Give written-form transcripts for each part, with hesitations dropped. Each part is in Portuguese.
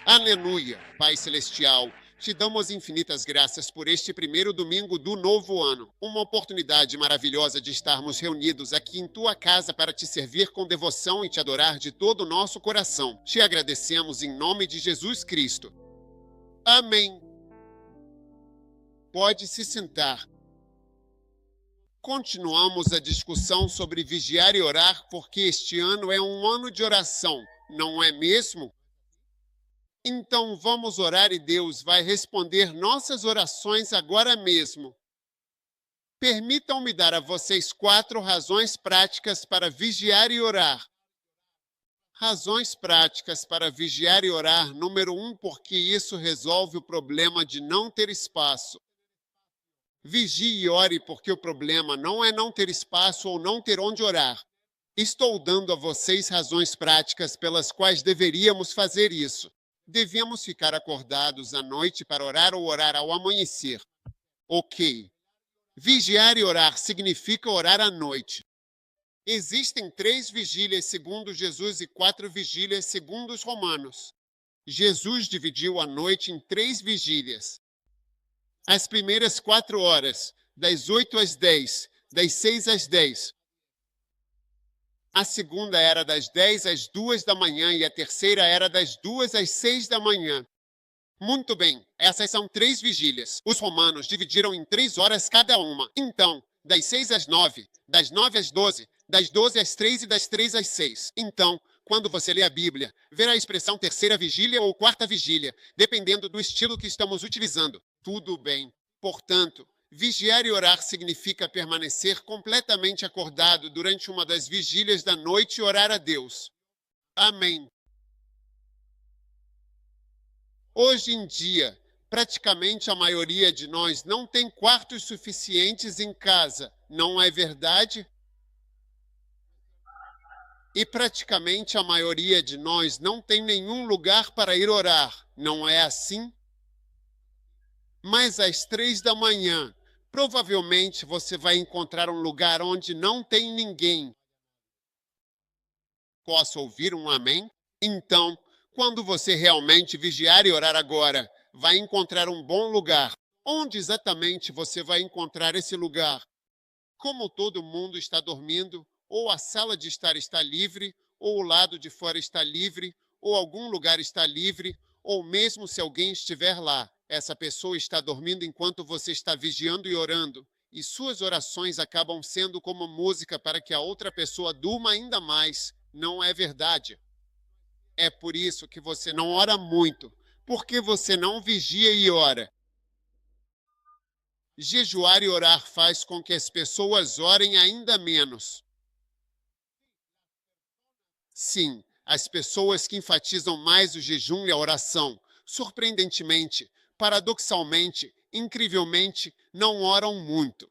Aleluia, Pai Celestial. Te damos infinitas graças por este primeiro domingo do novo ano. Uma oportunidade maravilhosa de estarmos reunidos aqui em tua casa para te servir com devoção e te adorar de todo o nosso coração. Te agradecemos em nome de Jesus Cristo. Amém. Pode se sentar. Continuamos a discussão sobre vigiar e orar, porque este ano é um ano de oração, não é mesmo? Então vamos orar e Deus vai responder nossas orações agora mesmo. Permitam-me dar a vocês 4 razões práticas para vigiar e orar. Razões práticas para vigiar e orar. Número 1, porque isso resolve o problema de não ter espaço. Vigie e ore, porque o problema não é não ter espaço ou não ter onde orar. Estou dando a vocês razões práticas pelas quais deveríamos fazer isso. Devemos ficar acordados à noite para orar ou orar ao amanhecer. Ok. Vigiar e orar significa orar à noite. Existem 3 vigílias segundo Jesus e 4 vigílias segundo os romanos. Jesus dividiu a noite em 3 vigílias. As primeiras 4 horas, das 8 às 10, das 6 às 10. A segunda era das 10 às 2 da manhã e a terceira era das 2 às 6 da manhã. Muito bem, essas são 3 vigílias. Os romanos dividiram em 3 horas cada uma. Então, das 6 às 9, das 9 às 12, das 12 às 3 e das 3 às 6. Então, quando você lê a Bíblia, verá a expressão terceira vigília ou quarta vigília, dependendo do estilo que estamos utilizando. Tudo bem. Portanto, vigiar e orar significa permanecer completamente acordado durante uma das vigílias da noite e orar a Deus. Amém. Hoje em dia, praticamente a maioria de nós não tem quartos suficientes em casa, não é verdade? E praticamente a maioria de nós não tem nenhum lugar para ir orar, não é assim? Mas às 3 da manhã, provavelmente você vai encontrar um lugar onde não tem ninguém. Posso ouvir um amém? Então, quando você realmente vigiar e orar agora, vai encontrar um bom lugar. Onde exatamente você vai encontrar esse lugar? Como todo mundo está dormindo, ou a sala de estar está livre, ou o lado de fora está livre, ou algum lugar está livre, ou mesmo se alguém estiver lá, essa pessoa está dormindo enquanto você está vigiando e orando, e suas orações acabam sendo como música para que a outra pessoa durma ainda mais. Não é verdade? É por isso que você não ora muito, porque você não vigia e ora. Jejuar e orar faz com que as pessoas orem ainda menos. Sim, as pessoas que enfatizam mais o jejum e a oração, surpreendentemente, paradoxalmente, incrivelmente, não oram muito.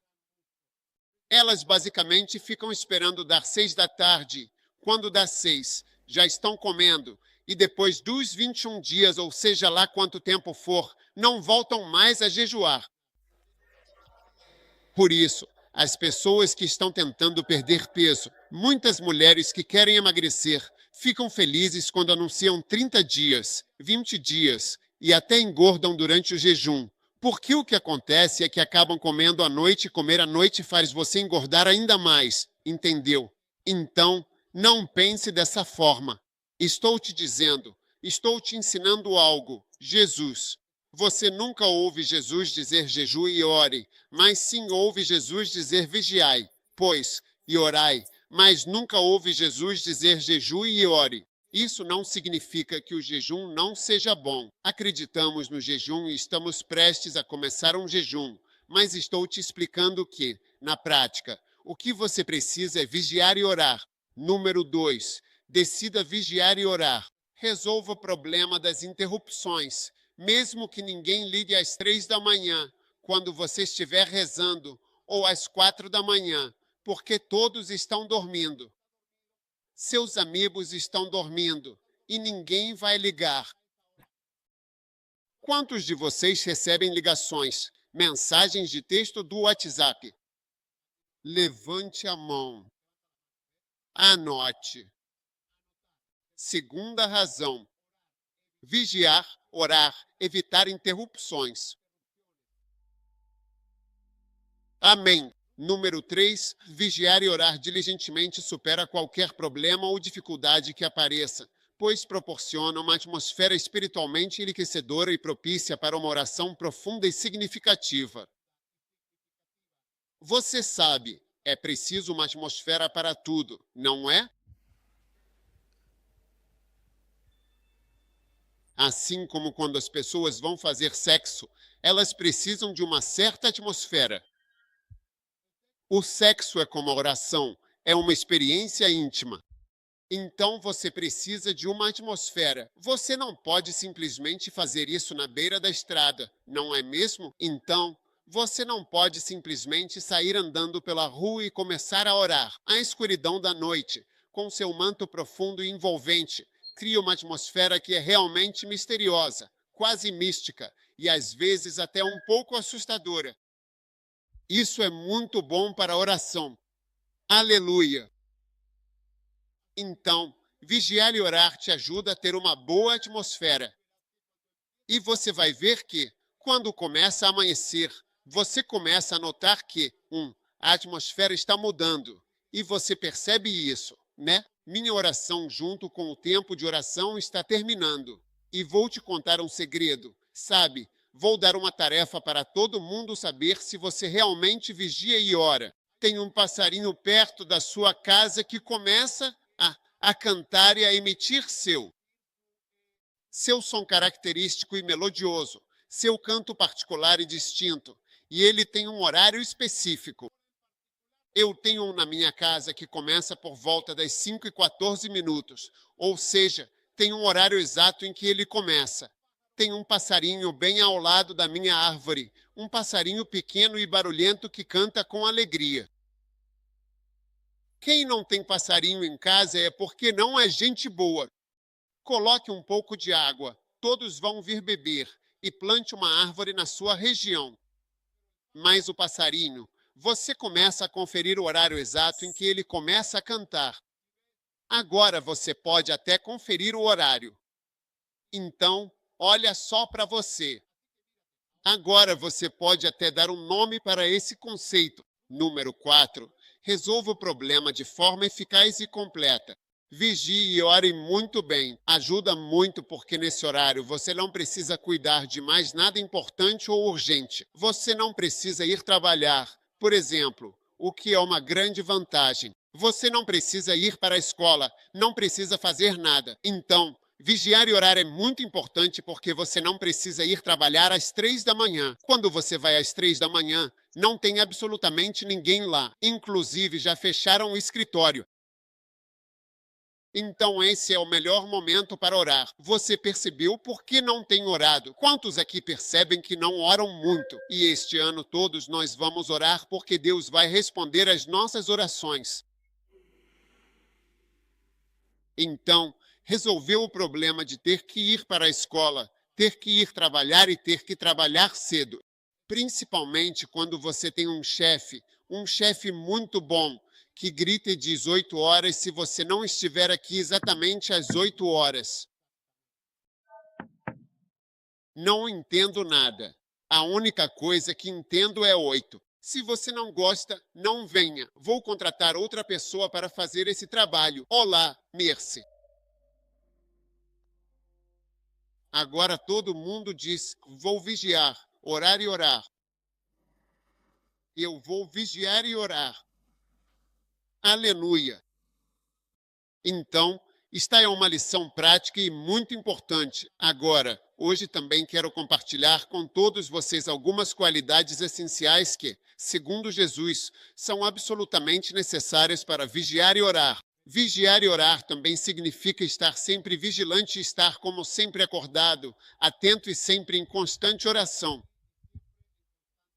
Elas basicamente ficam esperando dar 6 da tarde. Quando dá 6, já estão comendo, e depois dos 21 dias, ou seja lá quanto tempo for, não voltam mais a jejuar. Por isso, as pessoas que estão tentando perder peso, muitas mulheres que querem emagrecer, ficam felizes quando anunciam 30 dias, 20 dias e até engordam durante o jejum. Porque o que acontece é que acabam comendo à noite e comer à noite faz você engordar ainda mais, entendeu? Então, não pense dessa forma. Estou te dizendo, estou te ensinando algo. Jesus. Você nunca ouve Jesus dizer jejue e ore, mas sim ouve Jesus dizer vigiai, pois, e orai, mas nunca ouve Jesus dizer jejue e ore. Isso não significa que o jejum não seja bom. Acreditamos no jejum e estamos prestes a começar um jejum, mas estou te explicando que, na prática, o que você precisa é vigiar e orar. Número 2. Decida vigiar e orar. Resolva o problema das interrupções. Mesmo que ninguém ligue às 3 da manhã, quando você estiver rezando, ou às 4 da manhã, porque todos estão dormindo. Seus amigos estão dormindo e ninguém vai ligar. Quantos de vocês recebem ligações, mensagens de texto do WhatsApp? Levante a mão. Anote. Segunda razão. Vigiar, orar, evitar interrupções. Amém. Número 3. Vigiar e orar diligentemente supera qualquer problema ou dificuldade que apareça, pois proporciona uma atmosfera espiritualmente enriquecedora e propícia para uma oração profunda e significativa. Você sabe, é preciso uma atmosfera para tudo, não é? Assim como quando as pessoas vão fazer sexo, elas precisam de uma certa atmosfera. O sexo é como a oração, é uma experiência íntima. Então você precisa de uma atmosfera. Você não pode simplesmente fazer isso na beira da estrada, não é mesmo? Então, você não pode simplesmente sair andando pela rua e começar a orar. A escuridão da noite, com seu manto profundo e envolvente, cria uma atmosfera que é realmente misteriosa, quase mística e às vezes até um pouco assustadora. Isso é muito bom para a oração. Aleluia! Então, vigiar e orar te ajuda a ter uma boa atmosfera. E você vai ver que, quando começa a amanhecer, você começa a notar que, a atmosfera está mudando. E você percebe isso, né? Minha oração junto com o tempo de oração está terminando. E vou te contar um segredo. Sabe, vou dar uma tarefa para todo mundo saber se você realmente vigia e ora. Tem um passarinho perto da sua casa que começa a cantar e a emitir seu som característico e melodioso, seu canto particular e distinto, e ele tem um horário específico. Eu tenho um na minha casa que começa por volta das 5h14, ou seja, tem um horário exato em que ele começa. Tem um passarinho bem ao lado da minha árvore, um passarinho pequeno e barulhento que canta com alegria. Quem não tem passarinho em casa é porque não é gente boa. Coloque um pouco de água, todos vão vir beber, e plante uma árvore na sua região. Mas o passarinho, você começa a conferir o horário exato em que ele começa a cantar. Agora você pode até conferir o horário. Então, olha só para você. Agora você pode até dar um nome para esse conceito. Número 4. Resolva o problema de forma eficaz e completa. Vigie e ore muito bem. Ajuda muito porque nesse horário você não precisa cuidar de mais nada importante ou urgente. Você não precisa ir trabalhar, por exemplo, o que é uma grande vantagem. Você não precisa ir para a escola, não precisa fazer nada. Então, vigiar e orar é muito importante porque você não precisa ir trabalhar às 3 da manhã. Quando você vai às 3 da manhã, não tem absolutamente ninguém lá. Inclusive, já fecharam o escritório. Então esse é o melhor momento para orar. Você percebeu por que não tem orado? Quantos aqui percebem que não oram muito? E este ano todos nós vamos orar porque Deus vai responder às nossas orações. Então, resolveu o problema de ter que ir para a escola, ter que ir trabalhar e ter que trabalhar cedo. Principalmente quando você tem um chefe muito bom, que grita e diz 8 horas se você não estiver aqui exatamente às 8 horas. Não entendo nada. A única coisa que entendo é 8. Se você não gosta, não venha. Vou contratar outra pessoa para fazer esse trabalho. Olá, Mercy. Agora todo mundo diz, vou vigiar, orar e orar. Eu vou vigiar e orar. Aleluia. Então, esta é uma lição prática e muito importante. Agora, hoje também quero compartilhar com todos vocês algumas qualidades essenciais que, segundo Jesus, são absolutamente necessárias para vigiar e orar. Vigiar e orar também significa estar sempre vigilante e estar como sempre acordado, atento e sempre em constante oração.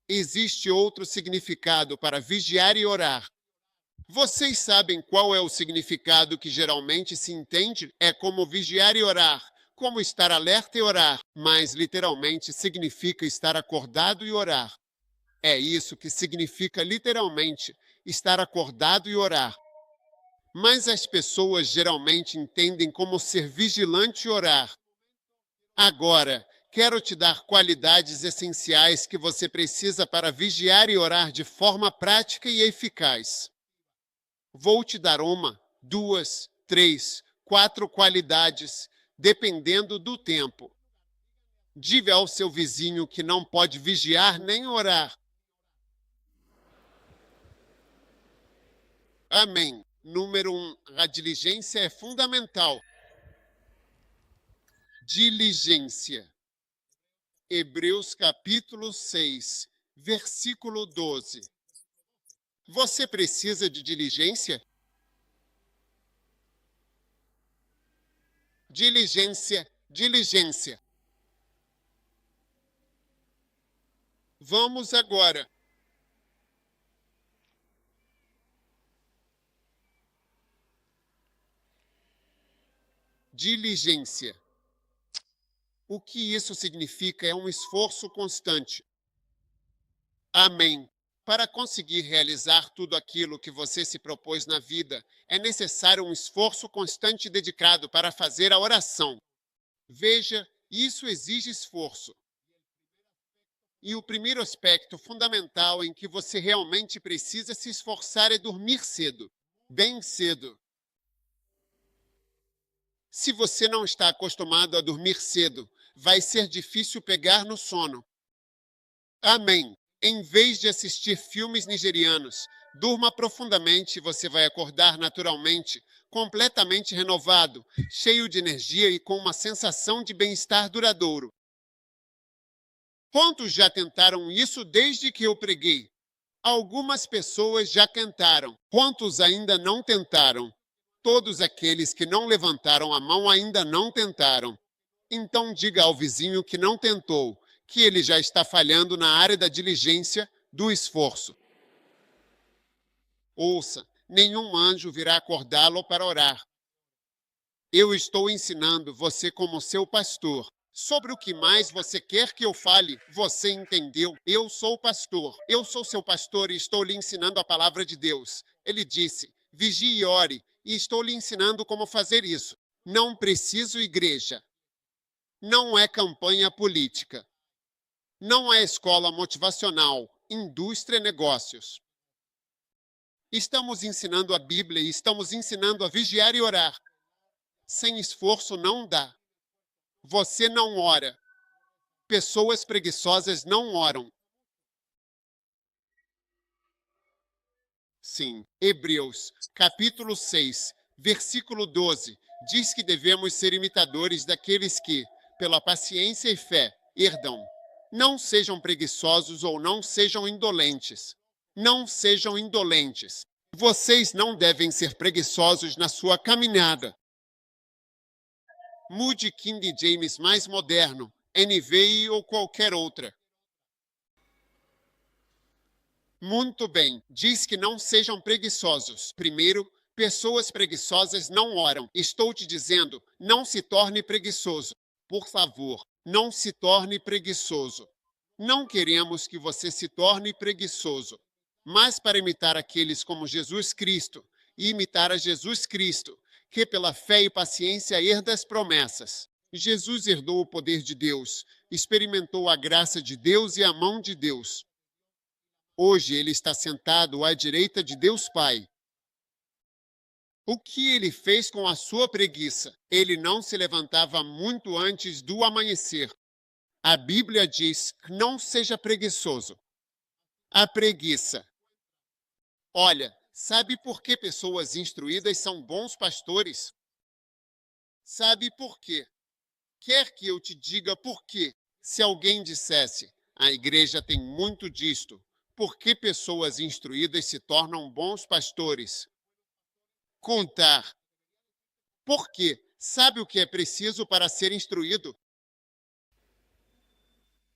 Existe outro significado para vigiar e orar. Vocês sabem qual é o significado que geralmente se entende? É como vigiar e orar, como estar alerta e orar, mas literalmente significa estar acordado e orar. É isso que significa literalmente estar acordado e orar. Mas as pessoas geralmente entendem como ser vigilante e orar. Agora, quero te dar qualidades essenciais que você precisa para vigiar e orar de forma prática e eficaz. Vou te dar uma, duas, três, quatro qualidades, dependendo do tempo. Diga ao seu vizinho que não pode vigiar nem orar. Amém. Número 1, a diligência é fundamental. Diligência. Hebreus capítulo 6, versículo 12. Você precisa de diligência? Diligência, diligência. Vamos agora. Diligência. O que isso significa é um esforço constante. Amém. Para conseguir realizar tudo aquilo que você se propôs na vida, é necessário um esforço constante e dedicado para fazer a oração. Veja, isso exige esforço. E o primeiro aspecto fundamental em que você realmente precisa se esforçar é dormir cedo, bem cedo. Se você não está acostumado a dormir cedo, vai ser difícil pegar no sono. Amém. Em vez de assistir filmes nigerianos, durma profundamente e você vai acordar naturalmente, completamente renovado, cheio de energia e com uma sensação de bem-estar duradouro. Quantos já tentaram isso desde que eu preguei? Algumas pessoas já tentaram. Quantos ainda não tentaram? Todos aqueles que não levantaram a mão ainda não tentaram. Então diga ao vizinho que não tentou, que ele já está falhando na área da diligência, do esforço. Ouça, nenhum anjo virá acordá-lo para orar. Eu estou ensinando você como seu pastor. Sobre o que mais você quer que eu fale, você entendeu? Eu sou o pastor. Eu sou seu pastor e estou lhe ensinando a palavra de Deus. Ele disse, vigie e ore, e estou lhe ensinando como fazer isso. Não preciso igreja. Não é campanha política. Não é escola motivacional, indústria e negócios. Estamos ensinando a Bíblia e estamos ensinando a vigiar e orar. Sem esforço não dá. Você não ora. Pessoas preguiçosas não oram. Sim, Hebreus, capítulo 6, versículo 12, diz que devemos ser imitadores daqueles que, pela paciência e fé, herdam. Não sejam preguiçosos ou não sejam indolentes. Não sejam indolentes. Vocês não devem ser preguiçosos na sua caminhada. Mude King James mais moderno, NVI ou qualquer outra. Muito bem, diz que não sejam preguiçosos. Primeiro, pessoas preguiçosas não oram. Estou te dizendo, não se torne preguiçoso. Por favor, não se torne preguiçoso. Não queremos que você se torne preguiçoso. Mas para imitar aqueles como Jesus Cristo, e imitar a Jesus Cristo, que pela fé e paciência herda as promessas. Jesus herdou o poder de Deus, experimentou a graça de Deus e a mão de Deus. Hoje ele está sentado à direita de Deus Pai. O que ele fez com a sua preguiça? Ele não se levantava muito antes do amanhecer. A Bíblia diz: não seja preguiçoso. A preguiça. Olha, sabe por que pessoas instruídas são bons pastores? Sabe por quê? Quer que eu te diga por quê? Se alguém dissesse, a igreja tem muito disto, por que pessoas instruídas se tornam bons pastores? Contar. Por quê? Sabe o que é preciso para ser instruído?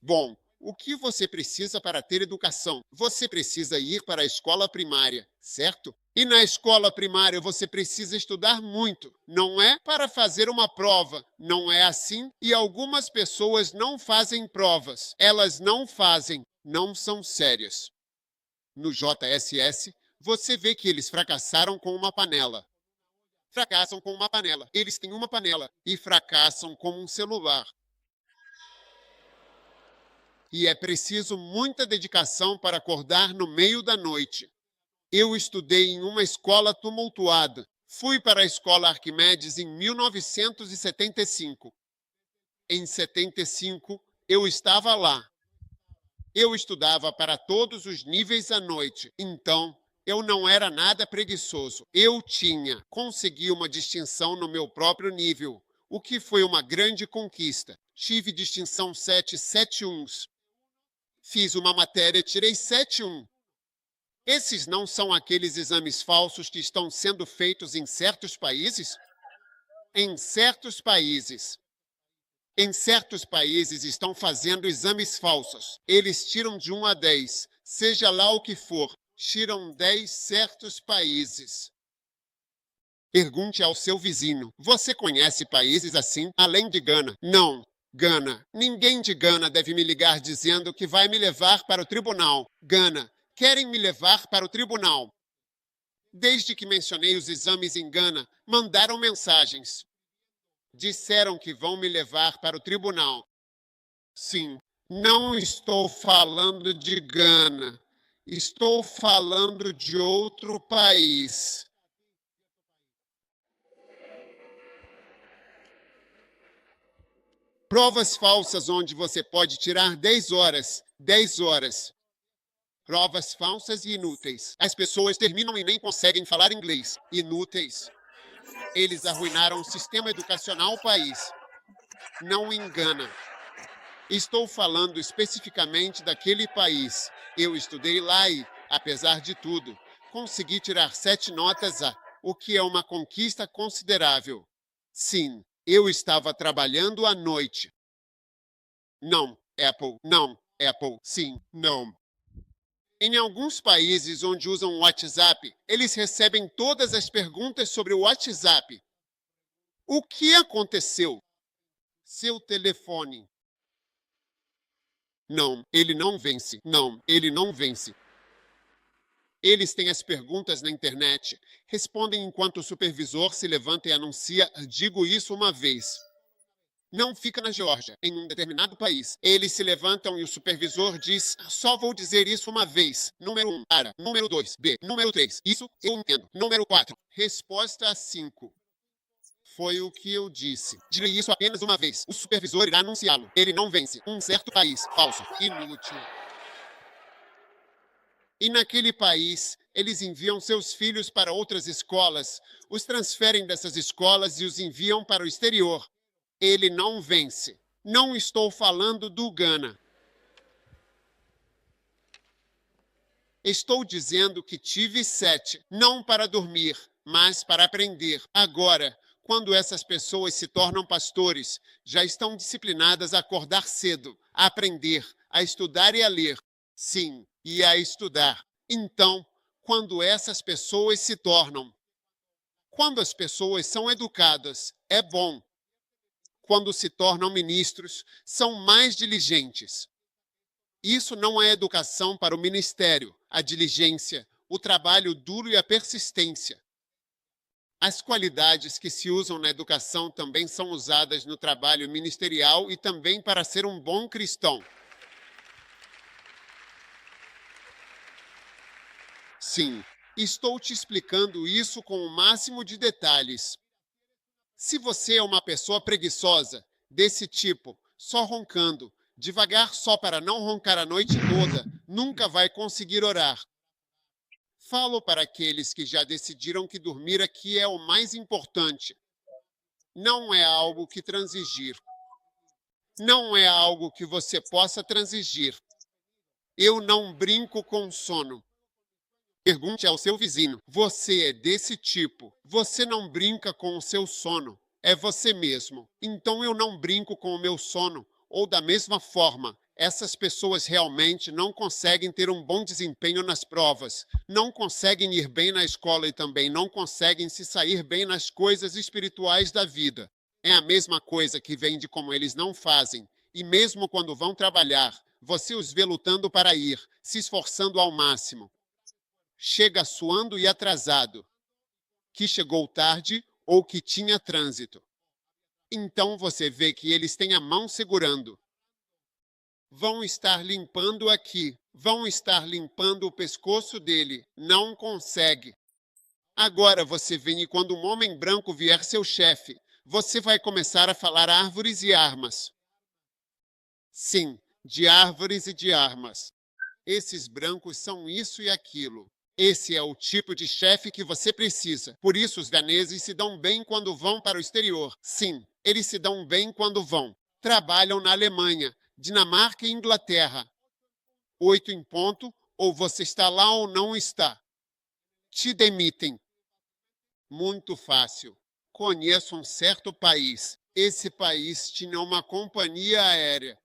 Bom, o que você precisa para ter educação? Você precisa ir para a escola primária, certo? E na escola primária você precisa estudar muito, não é? Para fazer uma prova, não é assim? E algumas pessoas não fazem provas. Elas não fazem, não são sérias. No JSS, você vê que eles fracassaram com uma panela. Fracassam com uma panela. Eles têm uma panela e fracassam com um celular. e é preciso muita dedicação para acordar no meio da noite. Eu estudei em uma escola tumultuada. Fui para a escola Arquimedes em 1975. Em 75, eu estava lá. Eu estudava para todos os níveis à noite, então eu não era nada preguiçoso. Eu consegui uma distinção no meu próprio nível, o que foi uma grande conquista. Tive distinção 771. Fiz uma matéria e tirei 7-1. Esses não são aqueles exames falsos que estão sendo feitos em certos países? Em certos países. Em certos países estão fazendo exames falsos. Eles tiram de 1 a 10, seja lá o que for, tiram 10 certos países. Pergunte ao seu vizinho, você conhece países assim, além de Gana? Não. Gana. Ninguém de Gana deve me ligar dizendo que vai me levar para o tribunal. Gana. Querem me levar para o tribunal. Desde que mencionei os exames em Gana, mandaram mensagens. Disseram que vão me levar para o tribunal. Sim, não estou falando de Gana. Estou falando de outro país. Provas falsas onde você pode tirar 10 horas. 10 horas. Provas falsas e inúteis. As pessoas terminam e nem conseguem falar inglês. Inúteis. Eles arruinaram o sistema educacional do país. Não engana. Estou falando especificamente daquele país. Eu estudei lá e, apesar de tudo, consegui tirar 7 notas A, o que é uma conquista considerável. Sim, eu estava trabalhando à noite. Não, Apple, não, Apple, sim, não. Em alguns países onde usam o WhatsApp, eles recebem todas as perguntas sobre o WhatsApp. O que aconteceu? Seu telefone. Não, ele não vence. Não, ele não vence. Eles têm as perguntas na internet. Respondem enquanto o supervisor se levanta e anuncia: digo isso uma vez. Não fica na Geórgia, em um determinado país. Eles se levantam e o supervisor diz: só vou dizer isso uma vez. Número 1, para. Número 2, B. Número 3, isso eu entendo. Número 4, resposta 5. Foi o que eu disse. Diga isso apenas uma vez. O supervisor irá anunciá-lo. Ele não vence. Um certo país. Falso. Inútil. E naquele país, eles enviam seus filhos para outras escolas, os transferem dessas escolas e os enviam para o exterior. Ele não vence. Não estou falando do Gana. Estou dizendo que tive 7, não para dormir, mas para aprender. Agora, quando essas pessoas se tornam pastores, já estão disciplinadas a acordar cedo, a aprender, a estudar e a ler. Sim, e a estudar. Então, quando essas pessoas se tornam. Quando as pessoas são educadas, é bom. Quando se tornam ministros, são mais diligentes. Isso não é educação para o ministério, a diligência, o trabalho duro e a persistência. As qualidades que se usam na educação também são usadas no trabalho ministerial e também para ser um bom cristão. Sim, estou te explicando isso com o máximo de detalhes. Se você é uma pessoa preguiçosa, desse tipo, só roncando, devagar só para não roncar a noite toda, nunca vai conseguir orar. Falo para aqueles que já decidiram que dormir aqui é o mais importante. Não é algo que transigir. Não é algo que você possa transigir. Eu não brinco com sono. Pergunte ao seu vizinho. Você é desse tipo. Você não brinca com o seu sono. É você mesmo. Então eu não brinco com o meu sono. Ou da mesma forma, essas pessoas realmente não conseguem ter um bom desempenho nas provas. Não conseguem ir bem na escola e também não conseguem se sair bem nas coisas espirituais da vida. É a mesma coisa que vem de como eles não fazem. E mesmo quando vão trabalhar, você os vê lutando para ir, se esforçando ao máximo. Chega suando e atrasado, que chegou tarde ou que tinha trânsito. Então você vê que eles têm a mão segurando. Vão estar limpando aqui. Vão estar limpando o pescoço dele. Não consegue. Agora você vem e quando um homem branco vier seu chefe, você vai começar a falar árvores e armas. Sim, de árvores e de armas. Esses brancos são isso e aquilo. Esse é o tipo de chefe que você precisa. Por isso os daneses se dão bem quando vão para o exterior. Sim, eles se dão bem quando vão. Trabalham na Alemanha, Dinamarca e Inglaterra. 8 em ponto, ou você está lá ou não está. Te demitem. Muito fácil. Conheço um certo país. Esse país tinha uma companhia aérea.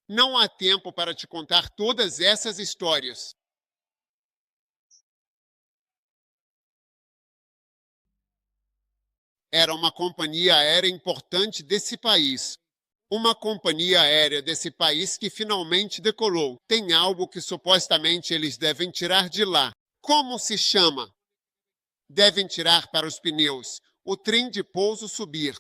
Não há tempo para te contar todas essas histórias. Era uma companhia aérea importante desse país. Uma companhia aérea desse país que finalmente decolou. Tem algo que supostamente eles devem tirar de lá. Como se chama? Devem tirar para os pneus. O trem de pouso subir.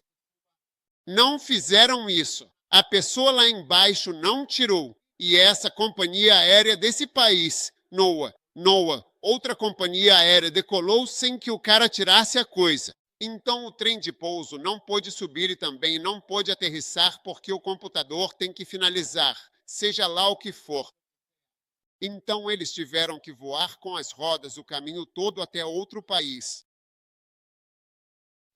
Não fizeram isso. A pessoa lá embaixo não tirou. E essa companhia aérea desse país, Noah, outra companhia aérea decolou sem que o cara tirasse a coisa. Então o trem de pouso não pôde subir e também não pôde aterrissar porque o computador tem que finalizar, seja lá o que for. Então eles tiveram que voar com as rodas o caminho todo até outro país.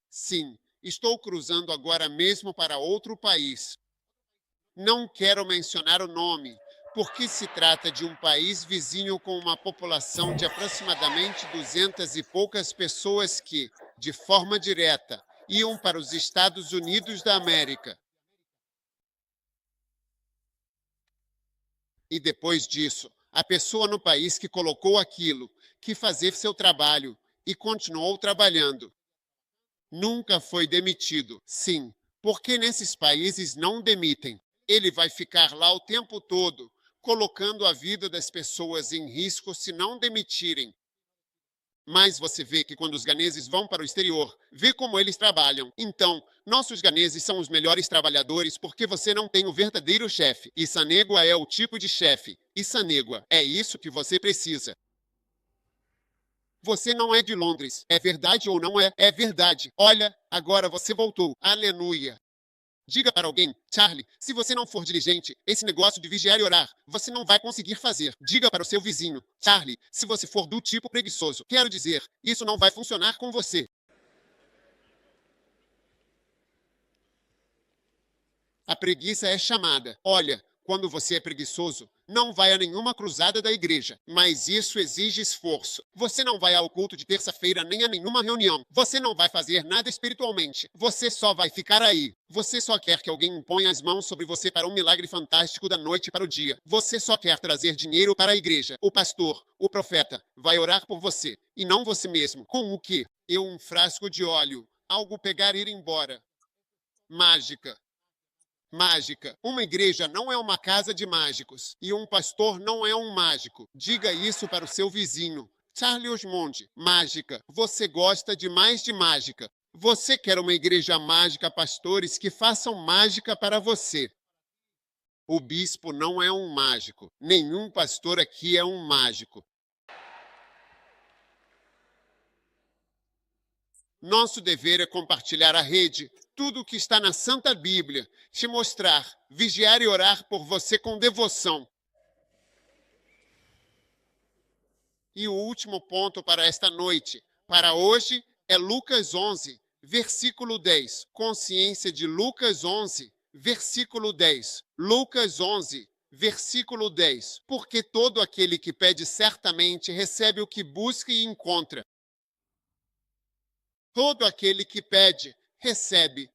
Sim, estou cruzando agora mesmo para outro país. Não quero mencionar o nome, porque se trata de um país vizinho com uma população de aproximadamente 200 e poucas pessoas que, de forma direta, iam para os Estados Unidos da América. E depois disso, a pessoa no país que colocou aquilo, que fazer seu trabalho, e continuou trabalhando. Nunca foi demitido. Sim, porque nesses países não demitem. Ele vai ficar lá o tempo todo, colocando a vida das pessoas em risco se não demitirem. Mas você vê que quando os ganeses vão para o exterior, vê como eles trabalham. Então, nossos ganeses são os melhores trabalhadores porque você não tem o verdadeiro chefe. E Sanégua é o tipo de chefe. E Sanégua, é isso que você precisa. Você não é de Londres. É verdade ou não é? É verdade. Olha, agora você voltou. Aleluia. Diga para alguém, Charlie, se você não for diligente, esse negócio de vigiar e orar, você não vai conseguir fazer. Diga para o seu vizinho, Charlie, se você for do tipo preguiçoso, quero dizer, isso não vai funcionar com você. A preguiça é chamada. Olha, quando você é preguiçoso, não vai a nenhuma cruzada da igreja, mas isso exige esforço. Você não vai ao culto de terça-feira nem a nenhuma reunião. Você não vai fazer nada espiritualmente. Você só vai ficar aí. Você só quer que alguém imponha as mãos sobre você para um milagre fantástico da noite para o dia. Você só quer trazer dinheiro para a igreja. O pastor, o profeta, vai orar por você, e não você mesmo. Com o quê? Um frasco de óleo. Algo pegar e ir embora. Mágica. Mágica. Uma igreja não é uma casa de mágicos. E um pastor não é um mágico. Diga isso para o seu vizinho. Charlie Osmond, mágica. Você gosta demais de mágica. Você quer uma igreja mágica, pastores que façam mágica para você. O bispo não é um mágico. Nenhum pastor aqui é um mágico. Nosso dever é compartilhar a rede, tudo o que está na Santa Bíblia, te mostrar, vigiar e orar por você com devoção. E o último ponto para esta noite, para hoje, é Lucas 11, versículo 10. Consciência de Lucas 11, versículo 10. Lucas 11, versículo 10. Porque todo aquele que pede certamente recebe o que busca e encontra. Todo aquele que pede, recebe.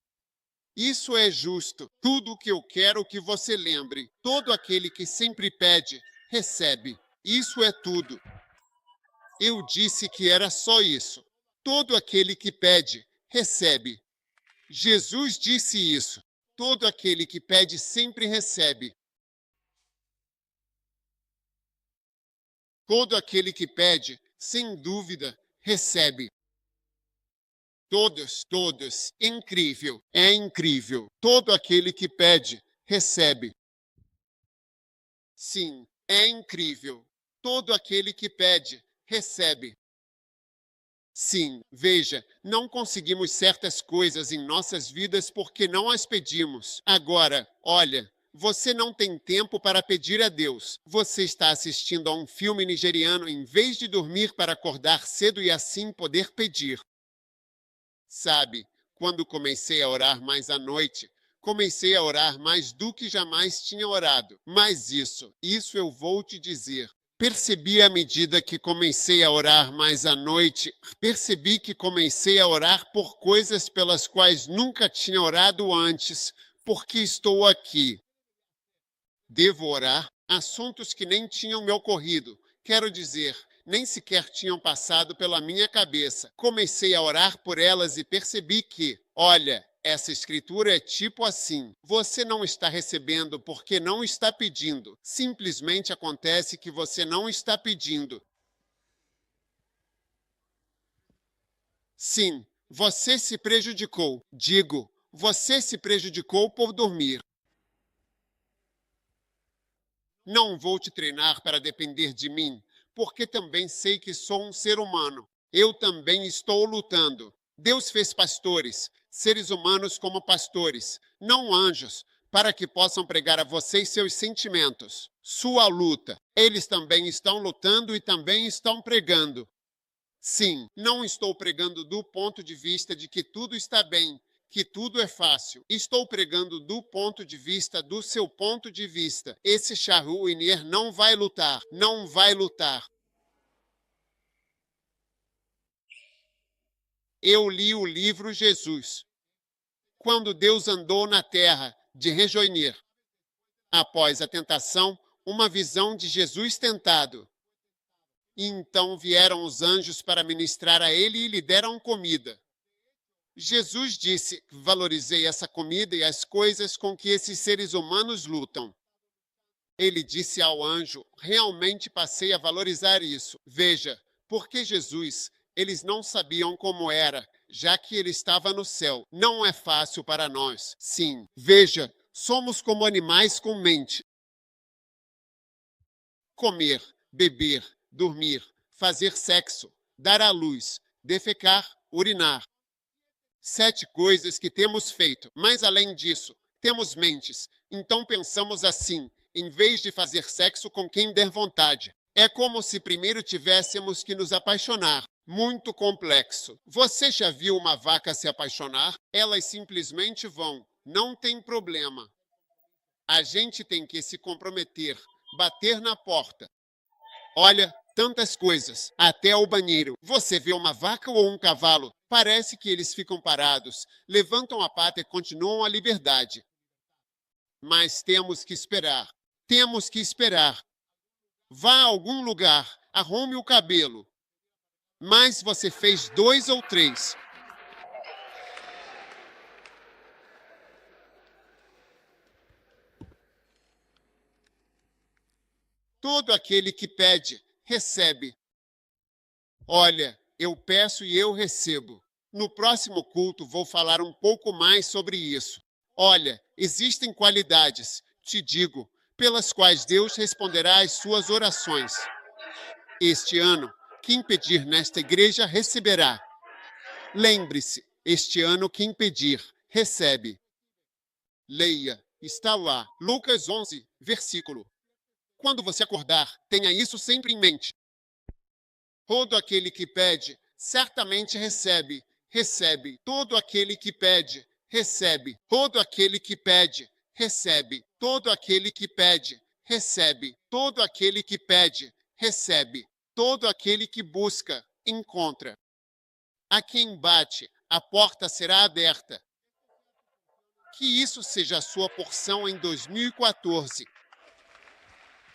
Isso é justo. Tudo o que eu quero que você lembre. Todo aquele que sempre pede, recebe. Isso é tudo. Eu disse que era só isso. Todo aquele que pede, recebe. Jesus disse isso. Todo aquele que pede sempre recebe. Todo aquele que pede, sem dúvida, recebe. Todos. Incrível. É incrível. Todo aquele que pede, recebe. Sim, é incrível. Todo aquele que pede, recebe. Sim, veja, não conseguimos certas coisas em nossas vidas porque não as pedimos. Agora, olha, você não tem tempo para pedir a Deus. Você está assistindo a um filme nigeriano em vez de dormir para acordar cedo e assim poder pedir. Sabe, quando comecei a orar mais à noite, comecei a orar mais do que jamais tinha orado. Mas isso eu vou te dizer. Percebi à medida que comecei a orar mais à noite, percebi que comecei a orar por coisas pelas quais nunca tinha orado antes, porque estou aqui. Devo orar assuntos que nem tinham me ocorrido. Quero dizer, nem sequer tinham passado pela minha cabeça. Comecei a orar por elas e percebi que, olha, essa escritura é tipo assim: você não está recebendo porque não está pedindo. Simplesmente acontece que você não está pedindo. Sim, você se prejudicou. Digo, você se prejudicou por dormir. Não vou te treinar para depender de mim, porque também sei que sou um ser humano. Eu também estou lutando. Deus fez pastores, seres humanos como pastores, não anjos, para que possam pregar a vocês seus sentimentos. Sua luta. Eles também estão lutando e também estão pregando. Sim, não estou pregando do ponto de vista de que tudo está bem, que tudo é fácil. Estou pregando do ponto de vista do seu ponto de vista. Esse Shahu Inier não vai lutar, não vai lutar. Eu li o livro Jesus. Quando Deus andou na terra de rejoinir. Após a tentação, uma visão de Jesus tentado. E então vieram os anjos para ministrar a ele e lhe deram comida. Jesus disse: valorizei essa comida e as coisas com que esses seres humanos lutam. Ele disse ao anjo: realmente passei a valorizar isso. Veja, porque Jesus, eles não sabiam como era, já que ele estava no céu. Não é fácil para nós. Sim, veja, somos como animais com mente. Comer, beber, dormir, fazer sexo, dar à luz, defecar, urinar. 7 coisas que temos feito, mas além disso, temos mentes. Então pensamos assim, em vez de fazer sexo com quem der vontade. É como se primeiro tivéssemos que nos apaixonar. Muito complexo. Você já viu uma vaca se apaixonar? Elas simplesmente vão. Não tem problema. A gente tem que se comprometer, bater na porta. Olha, tantas coisas, até o banheiro. Você vê uma vaca ou um cavalo? Parece que eles ficam parados, levantam a pata e continuam a liberdade. Mas temos que esperar. Temos que esperar. Vá a algum lugar, arrume o cabelo. Mas você fez 2 ou 3. Todo aquele que pede, recebe. Olha, eu peço e eu recebo. No próximo culto vou falar um pouco mais sobre isso. Olha, existem qualidades, te digo, pelas quais Deus responderá às suas orações. Este ano, quem pedir nesta igreja receberá. Lembre-se, este ano quem pedir, recebe. Leia, está lá, Lucas 11, versículo. Quando você acordar, tenha isso sempre em mente. Todo aquele que pede, certamente recebe. Recebe. Todo aquele que pede, recebe. Todo aquele que pede, recebe. Todo aquele que pede, recebe. Todo aquele que pede, recebe. Todo aquele que busca, encontra. A quem bate, a porta será aberta. Que isso seja a sua porção em 2014.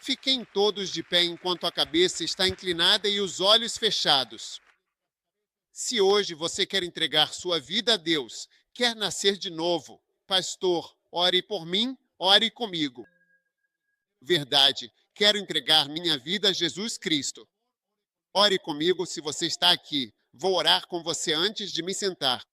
Fiquem todos de pé enquanto a cabeça está inclinada e os olhos fechados. Se hoje você quer entregar sua vida a Deus, quer nascer de novo, pastor, ore por mim, ore comigo. Verdade, quero entregar minha vida a Jesus Cristo. Ore comigo se você está aqui. Vou orar com você antes de me sentar.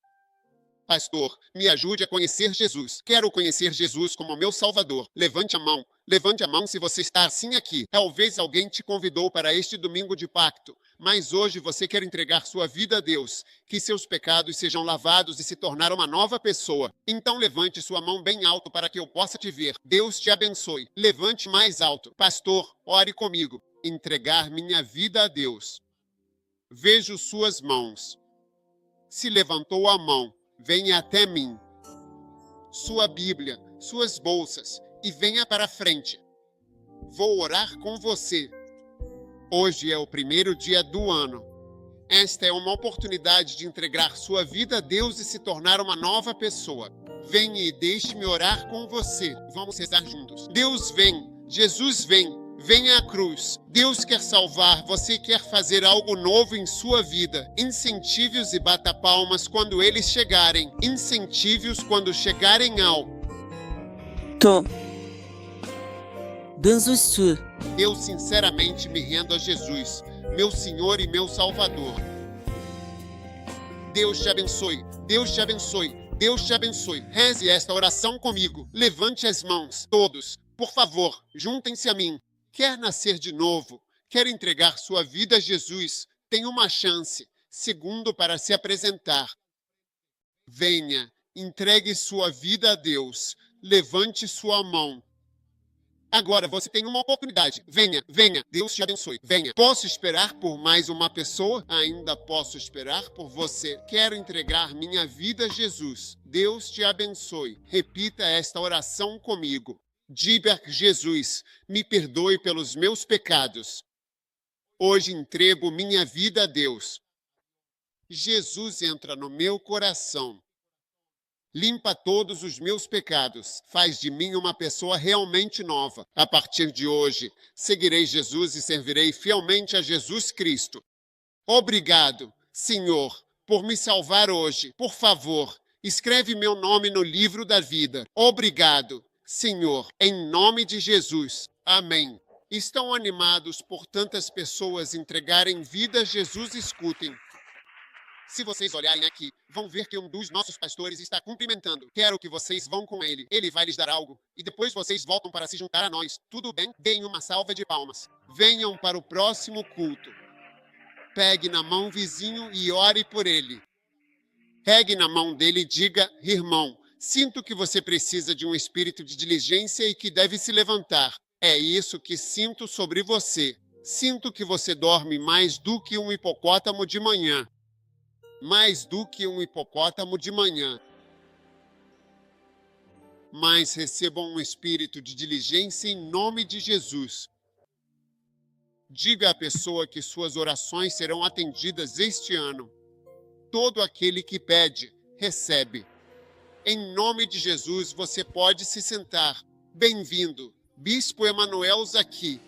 Pastor, me ajude a conhecer Jesus. Quero conhecer Jesus como meu Salvador. Levante a mão. Levante a mão se você está assim aqui. Talvez alguém te convidou para este domingo de pacto, mas hoje você quer entregar sua vida a Deus, que seus pecados sejam lavados e se tornar uma nova pessoa. Então levante sua mão bem alto para que eu possa te ver. Deus te abençoe. Levante mais alto. Pastor, ore comigo. Entregar minha vida a Deus. Vejo suas mãos. Se levantou a mão, venha até mim. Sua Bíblia, suas bolsas, e venha para frente. Vou orar com você. Hoje é o primeiro dia do ano. Esta é uma oportunidade de entregar sua vida a Deus e se tornar uma nova pessoa. Venha e deixe-me orar com você. Vamos rezar juntos. Deus vem, Jesus vem. Venha à cruz. Deus quer salvar. Você quer fazer algo novo em sua vida. Incentive-os e bata palmas quando eles chegarem. Incentive-os quando chegarem ao... Tom. Danzusu. Eu sinceramente me rendo a Jesus, meu Senhor e meu Salvador. Deus te abençoe. Deus te abençoe. Deus te abençoe. Reze esta oração comigo. Levante as mãos. Todos, por favor, juntem-se a mim. Quer nascer de novo? Quer entregar sua vida a Jesus? Tem uma chance, segundo para se apresentar. Venha, entregue sua vida a Deus. Levante sua mão. Agora você tem uma oportunidade. Venha, venha. Deus te abençoe. Venha. Posso esperar por mais uma pessoa? Ainda posso esperar por você. Quero entregar minha vida a Jesus. Deus te abençoe. Repita esta oração comigo. Diga, Jesus, me perdoe pelos meus pecados. Hoje entrego minha vida a Deus. Jesus entra no meu coração. Limpa todos os meus pecados. Faz de mim uma pessoa realmente nova. A partir de hoje, seguirei Jesus e servirei fielmente a Jesus Cristo. Obrigado, Senhor, por me salvar hoje. Por favor, escreve meu nome no livro da vida. Obrigado, Senhor, em nome de Jesus. Amém. Estão animados por tantas pessoas entregarem vida a Jesus? Escutem. Se vocês olharem aqui, vão ver que um dos nossos pastores está cumprimentando. Quero que vocês vão com ele. Ele vai lhes dar algo. E depois vocês voltam para se juntar a nós. Tudo bem? Deem uma salva de palmas. Venham para o próximo culto. Pegue na mão vizinho e ore por ele. Pegue na mão dele e diga, irmão, sinto que você precisa de um espírito de diligência e que deve se levantar. É isso que sinto sobre você. Sinto que você dorme mais do que um hipopótamo de manhã. Mais do que um hipopótamo de manhã. Mas recebam um espírito de diligência em nome de Jesus. Diga à pessoa que suas orações serão atendidas este ano. Todo aquele que pede, recebe. Em nome de Jesus, você pode se sentar. Bem-vindo, Bispo Emanuel aqui.